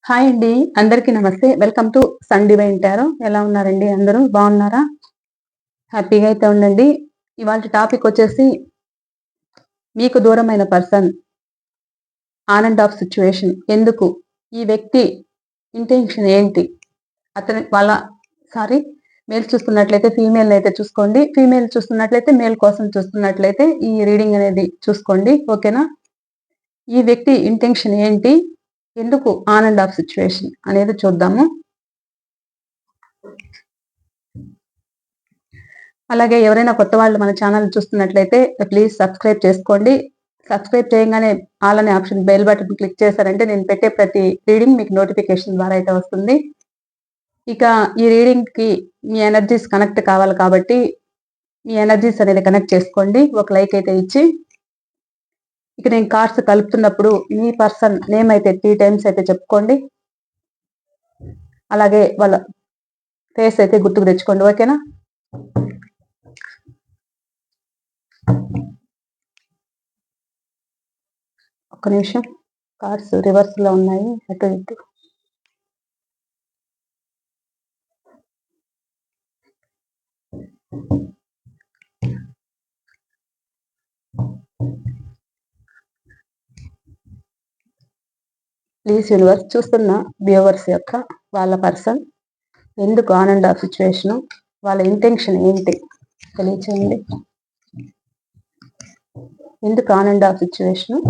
Hi అండి. అందరికీ నమస్తే. Welcome to sun divine tarot. ఎలా ఉన్నారండి అందరూ? బాగున్నారా? హ్యాపీగా అయితే ఉండండి. ఇవాల్టి టాపిక్ వచ్చేసి మీకు దూరమైన person on and of situation ఎందుకు? ఈ వ్యక్తి ఇంటెన్షన్ ఏంటి? అతని వాళ్ళ మేల్ చూస్తున్నట్లయితే ఫీమేల్ అయితే చూసుకోండి. ఫీమేల్ చూస్తున్నట్లయితే మేల్ కోసం చూస్తున్నట్లయితే ఈ రీడింగ్ అనేది చూసుకోండి. ఓకేనా? ఈ వ్యక్తి ఇంటెన్షన్ ఏంటి? ఎందుకు ఆన్ అండ్ ఆఫ్ సిచ్యువేషన్ అనేది చూద్దాము. అలాగే ఎవరైనా కొత్త వాళ్ళు మన ఛానల్ చూస్తున్నట్లయితే ప్లీజ్ సబ్స్క్రైబ్ చేసుకోండి. సబ్స్క్రైబ్ చేయగానే ఆల్ అనే ఆప్షన్ బెల్ బటన్ క్లిక్ చేశారంటే నేను పెట్టే ప్రతి రీడింగ్ మీకు నోటిఫికేషన్ ద్వారా అయితే వస్తుంది. ఇక ఈ రీడింగ్ కి మీ ఎనర్జీస్ కనెక్ట్ కావాలి కాబట్టి మీ ఎనర్జీస్ అనేది కనెక్ట్ చేసుకోండి. ఒక లైక్ అయితే ఇచ్చి, ఇక నేను కార్డ్స్ కలుపుతున్నప్పుడు మీ పర్సన్ నేమ్ అయితే 3 టైమ్స్ అయితే చెప్పుకోండి. అలాగే వాళ్ళ ఫేస్ అయితే గుర్తుకు తెచ్చుకోండి. ఓకేనా? ఒక్క నిమిషం. కార్డ్స్ రివర్స్ లో ఉన్నాయి, అటు ఇటు. ప్లీజ్ యూనివర్స్ చూస్తున్న వ్యూవర్స్ యొక్క వాళ్ళ పర్సన్ ఎందుకు ఆన్ అండ్ ఆఫ్ సిచ్యువేషన్, వాళ్ళ ఇంటెన్షన్ ఏంటి తెలియచేయండి. ఎందుకు on and of situation?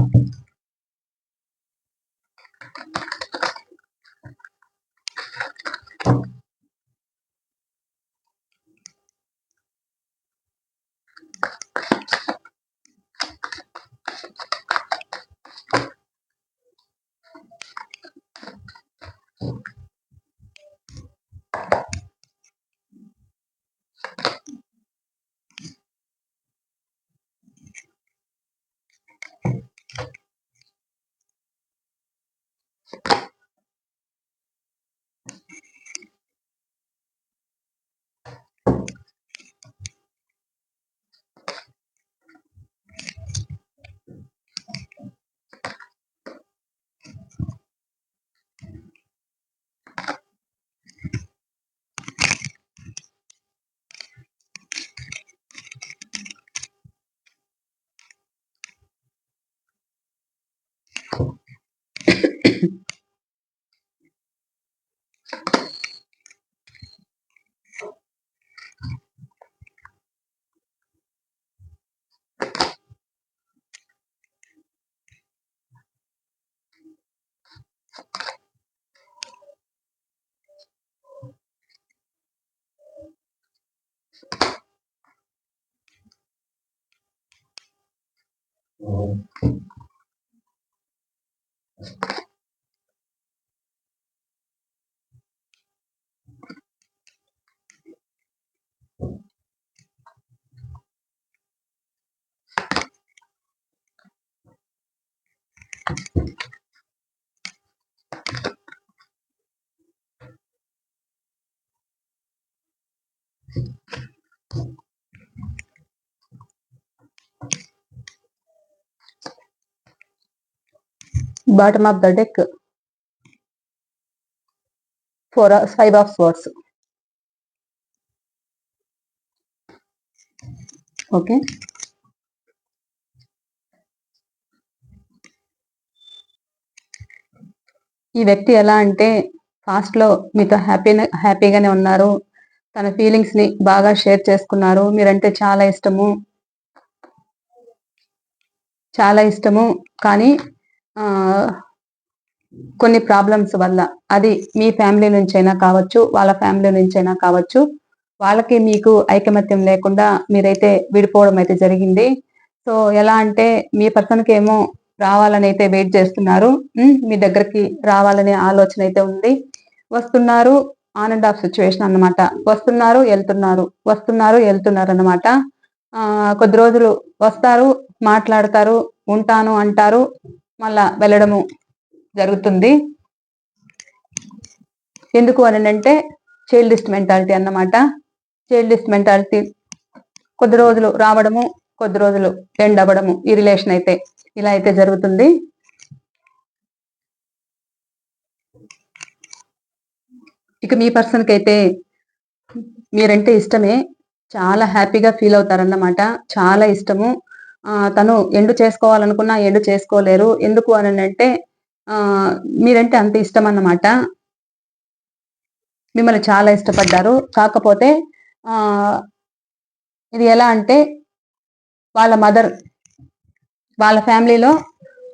Bottom of the deck, 5 of swords. Okay, ఈ వ్యక్తి ఎలా అంటే ఫాస్ట్ లో మీతో హ్యాపీగానే ఉన్నారు. తన ఫీలింగ్స్ ని బాగా షేర్ చేసుకున్నారు. మీరంటే చాలా ఇష్టము. కానీ కొన్ని ప్రాబ్లమ్స్ వల్ల, అది మీ ఫ్యామిలీ నుంచైనా కావచ్చు, వాళ్ళ ఫ్యామిలీ నుంచైనా కావచ్చు, వాళ్ళకి మీకు ఐకమత్యం లేకుండా మీరైతే విడిపోవడం అయితే జరిగింది. సో ఎలా అంటే మీ పర్సన్కి ఏమో రావాలని అయితే వెయిట్ చేస్తున్నారు. మీ దగ్గరికి రావాలనే ఆలోచన అయితే ఉంది. వస్తున్నారు, ఆన్ అండ్ ఆఫ్ సిచ్యువేషన్ అన్నమాట. వస్తున్నారు వెళ్తున్నారు అన్నమాట. కొద్ది రోజులు వస్తారు, మాట్లాడతారు, ఉంటాను అంటారు, మళ్ళా వెళ్ళడము జరుగుతుంది. ఎందుకు అని అంటే చైల్డిష్ మెంటాలిటీ అన్నమాట. చైల్డిష్ మెంటాలిటీ కొద్ది రోజులు రావడము, కొద్ది రోజులు ఎండ్ అవ్వడము, ఈ రిలేషన్ అయితే ఇలా అయితే జరుగుతుంది. ఇక మీ పర్సన్‌కి అయితే మీరంటే ఇష్టమే. చాలా హ్యాపీగా ఫీల్ అవుతారన్నమాట. చాలా ఇష్టము. తను ఎండ్ చేసుకోవాలనుకున్నా ఎండ్ చేసుకోలేరు. ఎందుకు అననంటే ఆహ్, మీరంటే అంత ఇష్టమన్నమాట. మిమ్మల్ని చాలా ఇష్టపడ్డారు. కాకపోతే ఆహ్, ఇది ఎలా అంటే వాళ్ళ మదర్, వాళ్ళ ఫ్యామిలీలో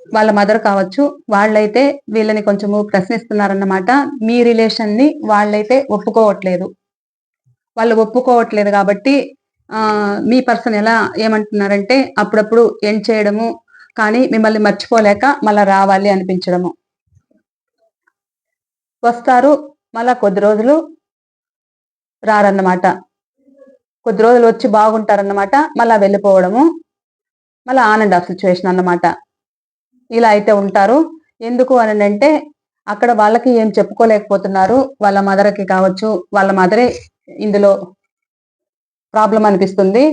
వాళ్ళ మదర్ కావచ్చు. వాళ్ళైతే వీళ్ళని కొంచెము ప్రశ్నిస్తున్నారన్నమాట. మీ రిలేషన్‌ని వాళ్ళైతే ఒప్పుకోవట్లేదు. వాళ్ళు ఒప్పుకోవట్లేదు గాబట్టి మీ పర్సన్ ఏమంటున్నారంటే అప్పుడప్పుడు ఎండ్ చేయడము, కానీ మిమ్మల్ని మర్చిపోలేక మళ్ళా రావాలి అనిపించడము. వస్తారు. మళ్ళా కొద్ది రోజులు రారన్నమాట. కొద్ది రోజులు వచ్చి బాగుంటారన్నమాట. మళ్ళా వెళ్ళిపోవడము. మళ్ళా ఆన్ అండ్ ఆఫ్ సిట్యుయేషన్ అన్నమాట. ఇలా అయితే ఉంటారు. ఎందుకు అననంటే అక్కడ వాళ్ళకి ఏం చెప్పుకోలేకపోతున్నారు. వాళ్ళ మదర్‌కి కావచ్చు, వాళ్ళ మదరే ఇందులో ప్రాబ్లమ్ అనిపిస్తుంది.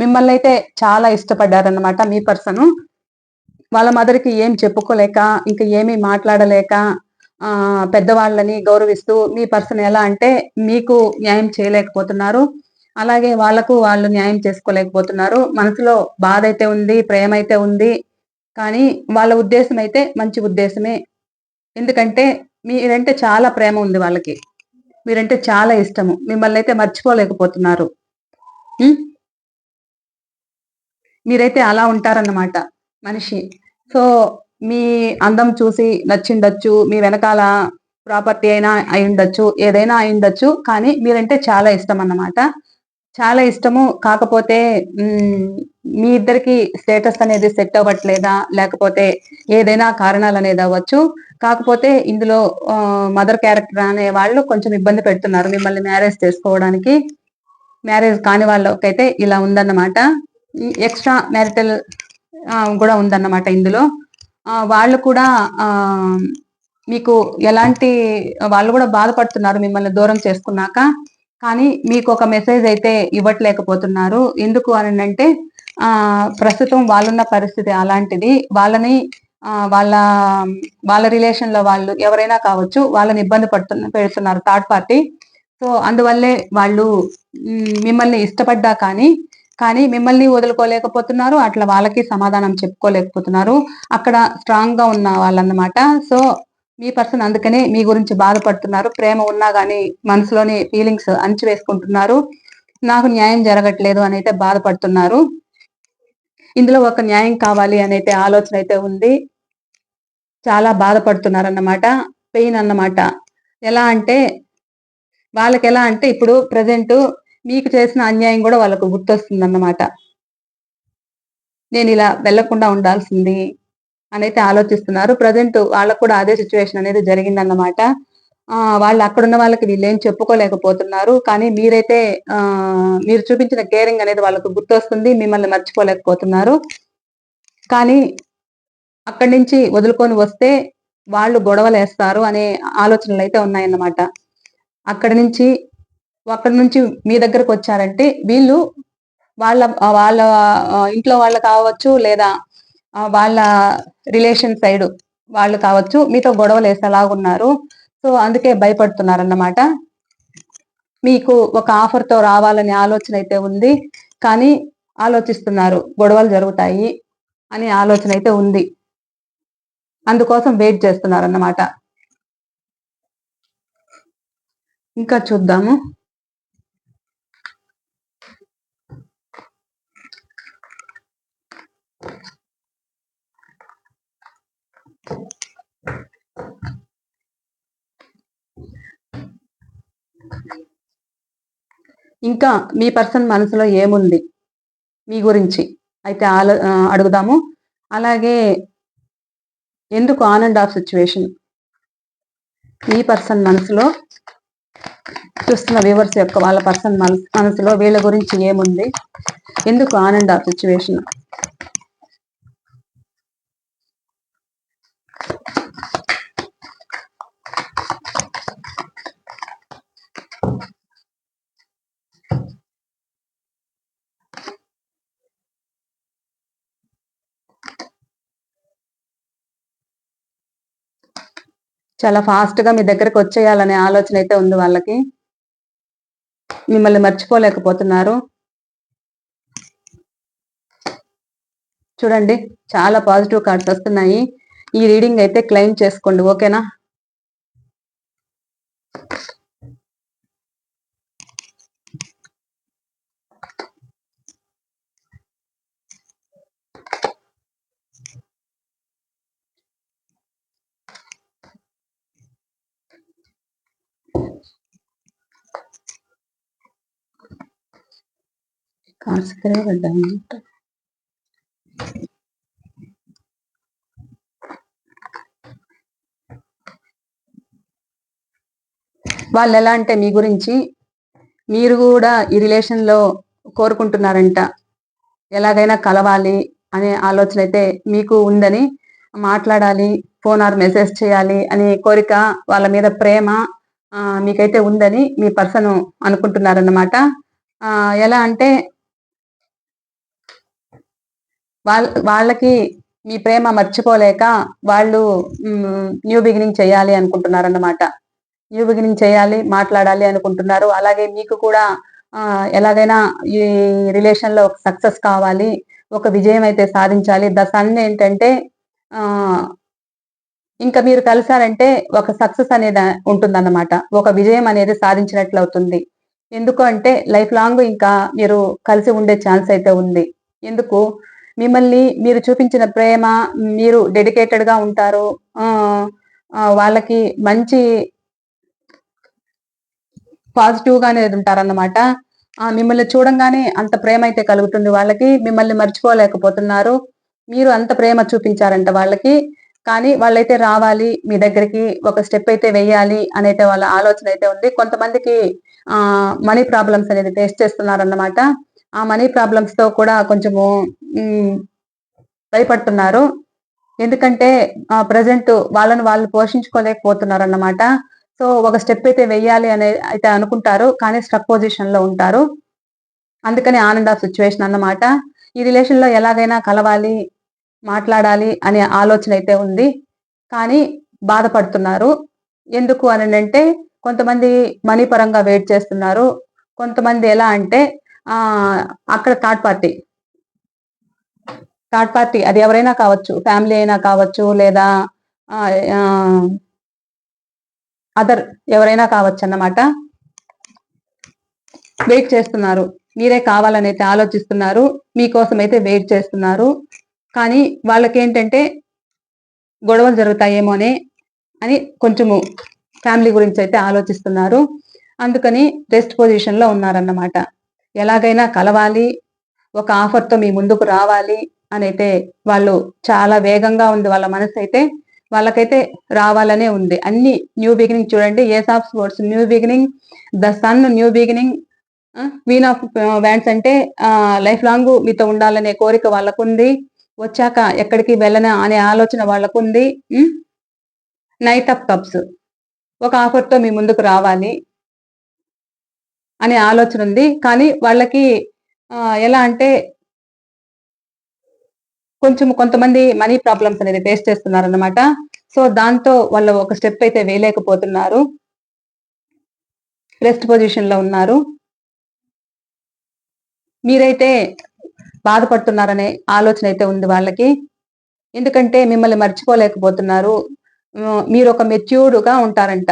మిమ్మల్నైతే చాలా ఇష్టపడ్డారన్నమాట మీ పర్సను. వాళ్ళ మదర్‌కి ఏం చెప్పుకోలేక, ఇంక ఏమీ మాట్లాడలేక పెద్దవాళ్ళని గౌరవిస్తూ మీ పర్సన్ ఎలా అంటే మీకు న్యాయం చేయలేకపోతున్నారు. అలాగే వాళ్ళకు వాళ్ళు న్యాయం చేసుకోలేకపోతున్నారు. మనసులో బాధైతే ఉంది, ప్రేమైతే ఉంది. కానీ వాళ్ళ ఉద్దేశం అయితే మంచి ఉద్దేశమే. ఎందుకంటే మీరంటే చాలా ప్రేమ ఉంది వాళ్ళకి. మీరంటే చాలా ఇష్టము. మిమ్మల్నైతే మర్చిపోలేకపోతున్నారు. హ్మ్. మీరైతే అలా ఉంటారన్నమాట మనిషి. సో, మీ అందం చూసి నచ్చిండొచ్చు. మీ వెనకాల ప్రాపర్టీ అయినా అయ్యుండొచ్చు. ఏదైనా అయ్యుండొచ్చు. కానీ మీరంటే చాలా ఇష్టమన్నమాట. చాలా ఇష్టము. కాకపోతే హ్మ్, మీ ఇద్దరికీ స్టేటస్ అనేది సెట్ అవ్వట్లేదా? లేకపోతే ఏదైనా కారణాలనేది అవ్వచ్చు. కాకపోతే ఇందులో మదర్ క్యారెక్టర్ అనే వాళ్ళు కొంచెం ఇబ్బంది పెడుతున్నారు మిమ్మల్ని మ్యారేజ్ చేసుకోవడానికి. మ్యారేజ్ కాని వాళ్ళకైతే ఇలా ఉందన్నమాట. ఎక్స్‌ట్రా మ్యారిటల్ గూడా ఉందన్నమాట ఇందులో. వాళ్ళు కూడా ఆహ్, మీకు ఎలాంటి వాళ్ళు గూడా బాధపడుతున్నారు మిమ్మల్ని దూరం చేసుకున్నాక. కానీ మీకొక మెసేజ్ అయితే ఇవ్వట్లేకపోతున్నారు. ఎందుకు అననంటే ప్రస్తుతం వాళ్ళున్న పరిస్థితి అలాంటిది. వాళ్ళని వాళ్ళ వాళ్ళ రిలేషన్‌లో వాళ్ళు ఎవరైనా కావచ్చు. వాళ్ళని ఇబ్బంది పెడుతున్నారు థర్డ్ పార్టీ. సో, అందువల్లే వాళ్ళు మిమ్మల్ని ఇష్టపడ్డా కానీ మిమ్మల్ని వదులుకోలేకపోతున్నారు. అట్లా వాళ్ళకి సమాధానం చెప్పుకోలేకపోతున్నారు. అక్కడ స్ట్రాంగ్‌గా ఉన్న వాళ్ళన్నమాట. సో, మీ పర్సన్ అందుకనే మీ గురించి బాధపడుతున్నారు. ప్రేమ ఉన్నా గాని మనసులోని ఫీలింగ్స్ అణిచివేసుకుంటున్నారు. నాకు న్యాయం జరగట్లేదు అనైతే బాధపడుతున్నారు. ఇందులో ఒక న్యాయం కావాలి అనైతే ఆలోచనైతే ఉంది. చాలా బాధపడుతున్నారన్నమాట. పెయిన్ అన్నమాట. ఎలా అంటే వాళ్ళకెలా అంటే ఇప్పుడు ప్రెజెంటు మీకు చేసిన అన్యాయం గూడా వాళ్ళకు గుర్తొస్తుందన్నమాట. నేనిలా వెళ్ళకుండా ఉండాల్సింది అనైతే ఆలోచిస్తున్నారు. ప్రెజెంట్ వాళ్ళకి కూడా అదే సిట్యుయేషన్ అనేది జరిగిందన్నమాట. వాళ్ళక్కడున్న వాళ్ళకి వీళ్ళేం చెప్పుకోలేకపోతున్నారు. కానీ మీరైతే మీరు చూపించిన కేరింగ్ అనేది వాళ్ళకు గుర్తొస్తుంది. మిమ్మల్ని మర్చిపోలేకపోతున్నారు. కానీ అక్కడి నుంచి వదులుకొని వస్తే వాళ్ళు గొడవలేస్తారు అనే ఆలోచనలైతే ఉన్నాయన్నమాట. అక్కడి నుంచి అక్కడి నుంచి మీ దగ్గరకొచ్చారంటే వీళ్ళు వాళ్ళ ఇంట్లో వాళ్ళు కావచ్చు, లేదా వాళ్ళ రిలేషన్ సైడు వాళ్ళు కావచ్చు, మీతో గొడవలేసేలాగున్నారు. సో, అందుకే భయపడుతున్నారన్నమాట. మీకు ఒక ఆఫర్‌తో రావాలనే ఆలోచనైతే ఉంది. కానీ ఆలోచిస్తున్నారు. గొడవలు జరుగుతాయి అనే ఆలోచనైతే ఉంది. అందుకోసం వెయిట్ చేస్తున్నారన్నమాట. ఇంకా చూద్దాము. ఇంకా మీ పర్సన్ మనసులో ఏముంది మీ గురించి? అయితే అడుగుదాము. అలాగే ఎందుకు on and of situation? Me person మనసులో చూస్తున్న వ్యూవర్స్ యొక్క వాళ్ళ పర్సన్ మనసులో వీళ్ళ గురించి ఏముంది? ఎందుకు ఆన్ అండ్ ఆఫ్ సిట్యుయేషన్? చాలా ఫాస్ట్ గా మీ దగ్గరకు వచ్చేయాలనే ఆలోచన అయితే ఉంది వాళ్ళకి. మిమ్మల్ని మర్చిపోలేకపోతున్నారు. చూడండి, చాలా పాజిటివ్ కార్డ్స్ వస్తున్నాయి. ఈ రీడింగ్ అయితే క్లెయిమ్ చేసుకోండి, ఓకేనా? కార్డ్స్ పడ్డాయి. వాళ్ళు ఎలా అంటే మీ గురించి మీరు కూడా ఈ రిలేషన్ లో కోరుకుంటున్నారంట. ఎలాగైనా కలవాలి అనే ఆలోచన అయితే మీకు ఉందని, మాట్లాడాలి, ఫోన్ ఆర్ మెసేజ్ చేయాలి అనే కోరిక, వాళ్ళ మీద ప్రేమ మీకైతే ఉందని మీ పర్సన్ అనుకుంటున్నారన్నమాట. ఎలా అంటే వాళ్ళకి మీ ప్రేమ మర్చిపోలేక వాళ్ళు న్యూ బిగినింగ్ చేయాలి అనుకుంటున్నారన్నమాట. న్యూ బిగినింగ్ చేయాలి, మాట్లాడాలి అనుకుంటున్నారు. అలాగే మీకు కూడా ఎలాగైనా ఈ రిలేషన్ లో సక్సెస్ కావాలి, ఒక విజయం అయితే సాధించాలి. ద సన్ ఏంటంటే ఇంకా మీరు కలిసారంటే ఒక సక్సెస్ అనేది ఉంటుందన్నమాట. ఒక విజయం అనేది సాధించినట్లు అవుతుంది. ఎందుకు అంటే లైఫ్ లాంగ్ ఇంకా మీరు కలిసి ఉండే ఛాన్స్ అయితే ఉంది. ఎందుకు? మిమ్మల్ని మీరు చూపించిన ప్రేమ, మీరు డెడికేటెడ్ గా ఉంటారు. వాళ్ళకి మంచి పాజిటివ్ గా అనేది ఉంటారన్నమాట. మిమ్మల్ని చూడంగానే అంత ప్రేమ అయితే కలుగుతుంది వాళ్ళకి. మిమ్మల్ని మర్చిపోలేకపోతున్నారు. మీరు అంత ప్రేమ చూపించారంట వాళ్ళకి. కానీ వాళ్ళైతే రావాలి మీ దగ్గరికి, ఒక స్టెప్ అయితే వెయ్యాలి అనైతే వాళ్ళ ఆలోచన అయితే ఉంది. కొంతమందికి మనీ ప్రాబ్లమ్స్ అనేది ఫేస్ చేస్తున్నారన్నమాట. ఆ మనీ ప్రాబ్లమ్స్ తో కూడా కొంచెము భయపడుతున్నారు. ఎందుకంటే ప్రజెంట్ వాళ్ళని వాళ్ళు పోషించుకోలేకపోతున్నారు అన్నమాట. సో ఒక స్టెప్ అయితే వెయ్యాలి అనే అయితే అనుకుంటారు, కానీ స్ట్రక్ పొజిషన్ లో ఉంటారు. అందుకని ఆన్ అండ్ ఆఫ్ సిచ్యువేషన్ అన్నమాట. ఈ రిలేషన్ లో ఎలాగైనా కలవాలి, మాట్లాడాలి అనే ఆలోచన అయితే ఉంది, కానీ బాధపడుతున్నారు. ఎందుకు అని అంటే కొంతమంది మనీ పరంగా వెయిట్ చేస్తున్నారు. కొంతమంది ఎలా అంటే అక్కడ థర్డ్ పార్టీ అది ఎవరైనా కావచ్చు, ఫ్యామిలీ అయినా కావచ్చు, లేదా అదర్ ఎవరైనా కావచ్చు అన్నమాట. వెయిట్ చేస్తున్నారు. మీరే కావాలని అయితే ఆలోచిస్తున్నారు. మీకోసం అయితే వెయిట్ చేస్తున్నారు. కానీ వాళ్ళకేంటంటే గొడవలు జరుగుతాయేమో అని కొంచెము ఫ్యామిలీ గురించి అయితే ఆలోచిస్తున్నారు. అందుకని రెస్ట్ పొజిషన్ లో ఉన్నారన్నమాట. ఎలాగైనా కలవాలి, ఒక ఆఫర్ తో మీ ముందుకు రావాలి అని అయితే వాళ్ళు చాలా వేగంగా ఉంది వాళ్ళ మనసు అయితే. వాళ్ళకైతే రావాలనే ఉంది. అన్ని న్యూ బిగినింగ్ చూడండి. Ace of swords new beginning, the sun new beginning, queen of wands అంటే లైఫ్ లాంగ్ మీతో ఉండాలనే కోరిక వాళ్ళకుంది. వచ్చాక ఎక్కడికి వెళ్ళనా అనే ఆలోచన వాళ్ళకుంది. నైట్ ఆఫ్ కప్స్, ఒక ఆఫర్ తో మీ ముందుకు రావాలి అనే ఆలోచన ఉంది. కానీ వాళ్ళకి ఎలా అంటే కొంతమంది మనీ ప్రాబ్లమ్స్ అనేది ఫేస్ చేస్తున్నారు అన్నమాట. సో దాంతో వాళ్ళు ఒక స్టెప్ అయితే వేయలేకపోతున్నారు. రెస్ట్ పొజిషన్ లో ఉన్నారు. మీరైతే బాధపడుతున్నారనే ఆలోచన అయితే ఉంది వాళ్ళకి. ఎందుకంటే మిమ్మల్ని మర్చిపోలేకపోతున్నారు. మీరు ఒక మెచ్యూర్డ్ గా ఉంటారంట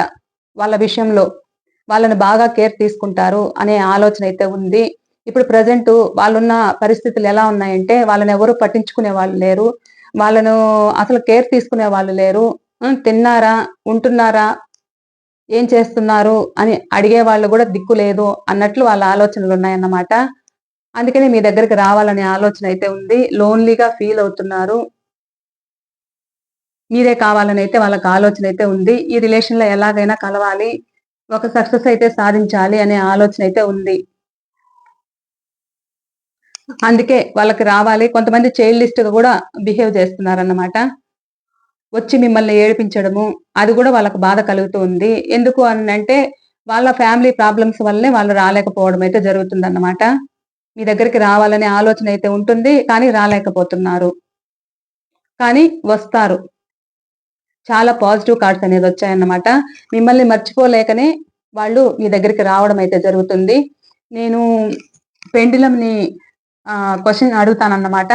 వాళ్ళ విషయంలో. వాళ్ళని బాగా కేర్ తీసుకుంటారు అనే ఆలోచన అయితే ఉంది. ఇప్పుడు ప్రజెంట్ వాళ్ళున్న పరిస్థితులు ఎలా ఉన్నాయంటే వాళ్ళని ఎవరు పట్టించుకునే వాళ్ళు లేరు. వాళ్ళను అసలు కేర్ తీసుకునే వాళ్ళు లేరు. తిన్నారా, ఉంటున్నారా, ఏం చేస్తున్నారు అని అడిగే వాళ్ళు కూడా దిక్కు లేదు అన్నట్లు వాళ్ళ ఆలోచనలు ఉన్నాయన్నమాట. అందుకని మీ దగ్గరికి రావాలనే ఆలోచన అయితే ఉంది. లోన్లీగా ఫీల్ అవుతున్నారు. మీరే కావాలని అయితే వాళ్ళకి ఆలోచన అయితే ఉంది. ఈ రిలేషన్ లో ఎలాగైనా కలవాలి, ఒక సక్సెస్ అయితే సాధించాలి అనే ఆలోచన అయితే ఉంది. అందుకే వాళ్ళకి రావాలి. కొంతమంది చైల్డిస్ట్ గా కూడా బిహేవ్ చేస్తున్నారన్నమాట. వచ్చి మిమ్మల్ని ఏడిపించడము, అది కూడా వాళ్ళకి బాధ కలుగుతూ ఉంది. ఎందుకు అని అంటే వాళ్ళ ఫ్యామిలీ ప్రాబ్లమ్స్ వల్లనే వాళ్ళు రాలేకపోవడం అయితే జరుగుతుందన్నమాట. మీ దగ్గరికి రావాలనే ఆలోచన అయితే ఉంటుంది, కానీ రాలేకపోతున్నారు. కానీ వస్తారు. చాలా పాజిటివ్ కార్డ్స్ అనేది వచ్చాయన్నమాట. మిమ్మల్ని మర్చిపోలేకనే వాళ్ళు మీ దగ్గరికి రావడం అయితే జరుగుతుంది. నేను పెండులంని క్వశ్చన్ అడుగుతానన్నమాట.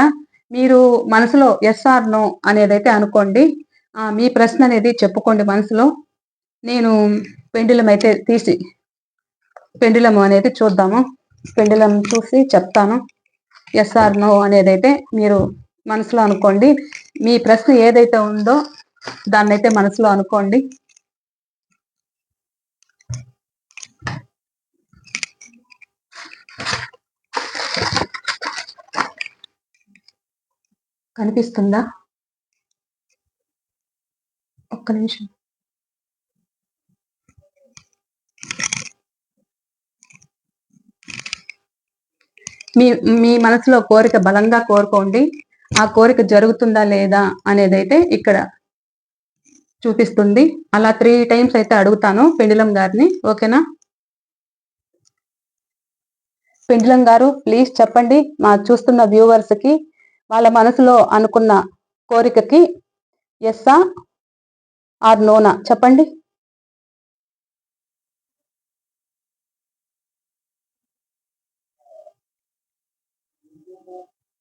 మీరు మనసులో ఎస్ ఆర్ నో అనేదైతే అనుకోండి. మీ ప్రశ్న అనేది చెప్పుకోండి మనసులో. నేను పెండులం అయితే తీసి పెండులం అనేది చూద్దాము. పెండులం చూసి చెప్తాను. ఎస్ ఆర్ నో అనేదైతే మీరు మనసులో అనుకోండి. మీ ప్రశ్న ఏదైతే ఉందో దాన్నైతే మనసులో అనుకోండి. కనిపిస్తుందా? ఒక్క నిమిషం. మీ మీ మనసులో కోరిక బలంగా కోరుకోండి. ఆ కోరిక జరుగుతుందా లేదా అనేదైతే ఇక్కడ చూపిస్తుంది. అలా 3 టైమ్స్ అయితే అడుగుతాను పెండులం గారిని. ఓకేనా? పెండులం గారు ప్లీజ్ చెప్పండి మా చూస్తున్న వ్యూవర్స్ కి వాళ్ళ మనసులో అనుకున్న కోరికకి ఎస్సా ఆర్ నోనా చెప్పండి.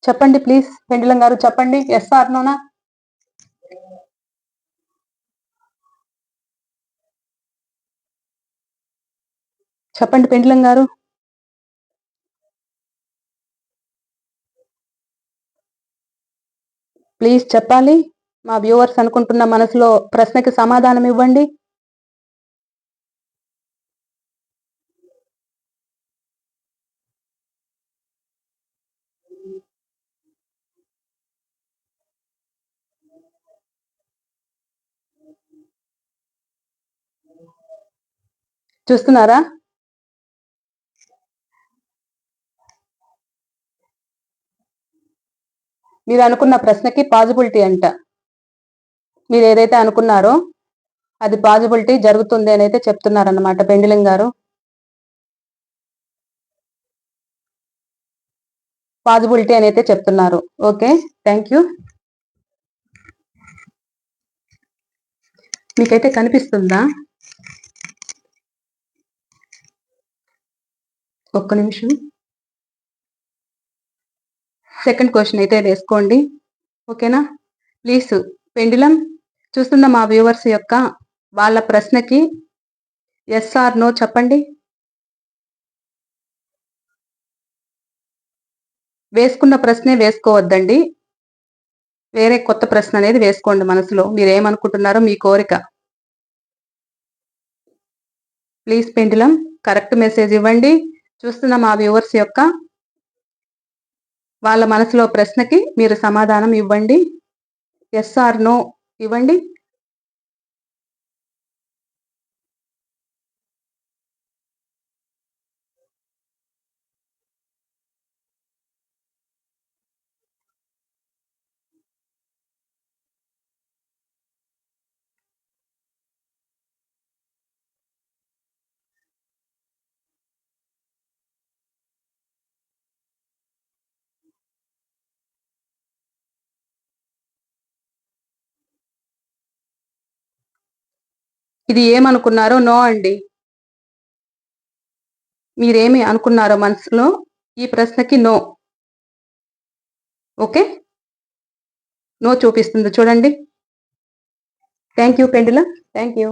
చెప్పండి ప్లీజ్ పెండులం గారు చెప్పండి. ఎస్ ఆర్ నోనా? చెప్పండి పెండులం గారు. ప్లీజ్ చెప్పాలి. మా వ్యూవర్స్ అనుకుంటున్న మనసులో ప్రశ్నకి సమాధానం ఇవ్వండి. చూస్తున్నారా? మీరు అనుకున్న ప్రశ్నకి పాజిబిలిటీ అంట. మీరు ఏదైతే అనుకున్నారో అది పాజిబిలిటీ జరుగుతుంది అని అయితే చెప్తున్నారన్నమాట పెండులం గారు. పాజిబిలిటీ అని అయితే చెప్తున్నారు. Okay, thank you. మీకైతే కనిపిస్తుందా? ఒక్క నిమిషం. సెకండ్ క్వశ్చన్ అయితే వేసుకోండి. ఓకేనా? ప్లీజ్ పెండులం చూస్తున్న మా వ్యూవర్స్ యొక్క వాళ్ళ ప్రశ్నకి ఎస్ ఆర్ నో చెప్పండి. వేసుకున్న ప్రశ్నే వేసుకోవద్దండి. వేరే కొత్త ప్రశ్న అనేది వేసుకోండి మనసులో. మీరు ఏమనుకుంటున్నారో మీ కోరిక. ప్లీజ్ పెండులం కరెక్ట్ మెసేజ్ ఇవ్వండి. చూస్తున్న మా వ్యూవర్స్ యొక్క వాళ్ళ మనసులో ప్రశ్నకి మీరు సమాధానం ఇవ్వండి. ఎస్ ఆర్ నో ఇవ్వండి. ఇది ఏమనుకున్నారో నో అండి. మీరేమి అనుకున్నారో మనసులో ఈ ప్రశ్నకి నో. ఓకే, నో చూపిస్తుంది చూడండి. Thank you pendulum. Thank you.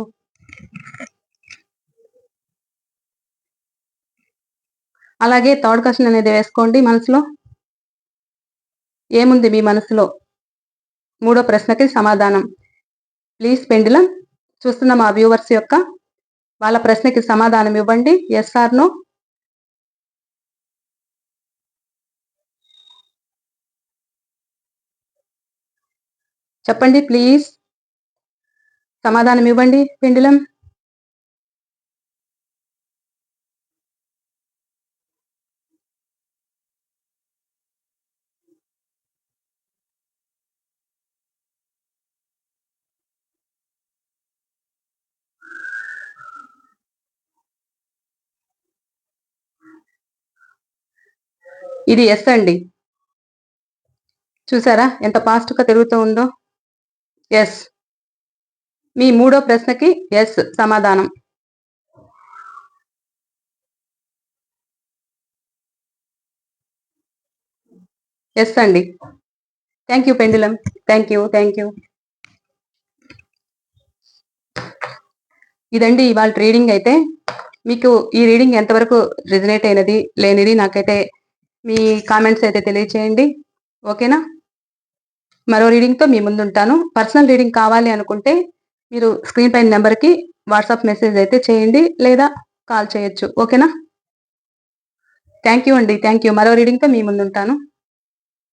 అలాగే థర్డ్ క్వశ్చన్ అనేది వేసుకోండి మనసులో. ఏముంది మీ మనసులో? మూడో ప్రశ్నకి సమాధానం. ప్లీజ్ పెండులం చూస్తున్న మా వ్యూవర్స్ యొక్క వాళ్ళ ప్రశ్నకి సమాధానం ఇవ్వండి. Yes or no. చెప్పండి ప్లీజ్. సమాధానం ఇవ్వండి పెండులం. ఇది ఎస్ అండి. చూసారా ఎంత ఫాస్ట్గా తిరుగుతూ ఉందో? ఎస్. మీ మూడో ప్రశ్నకి ఎస్ సమాధానం. ఎస్ అండి. Thank you pendulum. Thank you. ఇదండి ఇవాళ రీడింగ్ అయితే. మీకు ఈ రీడింగ్ ఎంతవరకు రిజనేట్ అయినది లేనిది నాకైతే మీ కామెంట్స్ అయితే తెలియచేయండి. ఓకేనా? మరో రీడింగ్తో మీ ముందుంటాను. పర్సనల్ రీడింగ్ కావాలి అనుకుంటే మీరు స్క్రీన్ పైన నెంబర్కి వాట్సాప్ మెసేజ్ అయితే చేయండి, లేదా కాల్ చేయొచ్చు. ఓకేనా? థ్యాంక్ యూ అండి. మరో రీడింగ్తో మీ ముందుంటాను.